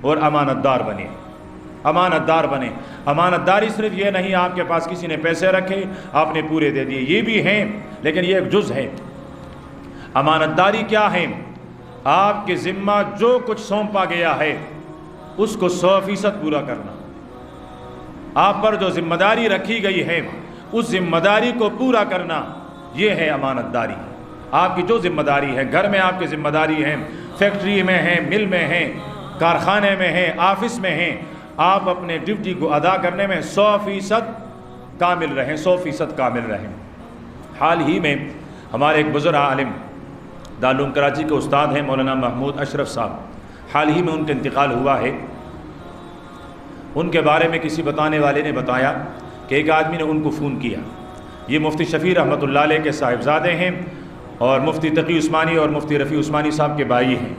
اور امانت دار بنے، امانت دار بنے۔ امانت داری صرف یہ نہیں آپ کے پاس کسی نے پیسے رکھے آپ نے پورے دے دیے، یہ بھی ہیں، لیکن یہ ایک جز ہے۔ امانت داری کیا ہے؟ آپ کے ذمہ جو کچھ سونپا گیا ہے اس کو 100% پورا کرنا۔ آپ پر جو ذمہ داری رکھی گئی ہے اس ذمہ داری کو پورا کرنا، یہ ہے امانت داری۔ آپ کی جو ذمہ داری ہے، گھر میں آپ کی ذمہ داری ہے، فیکٹری میں ہیں، مل میں ہیں، کارخانے میں ہیں، آفس میں ہیں، آپ اپنے ڈیوٹی کو ادا کرنے میں 100% کامل رہیں، 100% کامل رہیں۔ حال ہی میں ہمارے ایک بزرگ عالم دارالعلوم کراچی کے استاد ہیں مولانا محمود اشرف صاحب، حال ہی میں ان کا انتقال ہوا ہے۔ ان کے بارے میں کسی بتانے والے نے بتایا کہ ایک آدمی نے ان کو فون کیا، یہ مفتی شفیع رحمۃ اللہ علیہ کے صاحبزادے ہیں اور مفتی تقی عثمانی اور مفتی رفیع عثمانی صاحب کے بھائی ہیں۔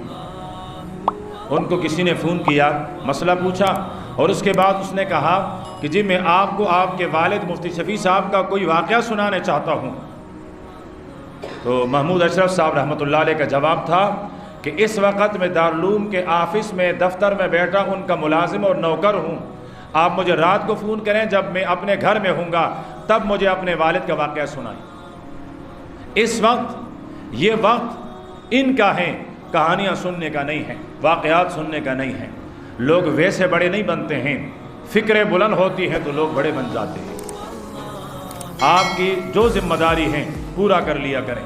ان کو کسی نے فون کیا، مسئلہ پوچھا، اور اس کے بعد اس نے کہا کہ جی میں آپ کو آپ کے والد مفتی شفیع صاحب کا کوئی واقعہ سنانا چاہتا ہوں۔ تو محمود اشرف صاحب رحمۃ اللہ علیہ کا جواب تھا کہ اس وقت میں دارالعلوم کے آفس میں دفتر میں بیٹھا ان کا ملازم اور نوکر ہوں، آپ مجھے رات کو فون کریں جب میں اپنے گھر میں ہوں گا تب مجھے اپنے والد کا واقعہ سنائیں۔ اس وقت یہ وقت ان کا ہے، کہانیاں سننے کا نہیں ہے، واقعات سننے کا نہیں ہے۔ لوگ ویسے بڑے نہیں بنتے ہیں، فکریں بلند ہوتی ہیں تو لوگ بڑے بن جاتے ہیں۔ آپ کی جو ذمہ داری ہے پورا کر لیا کریں۔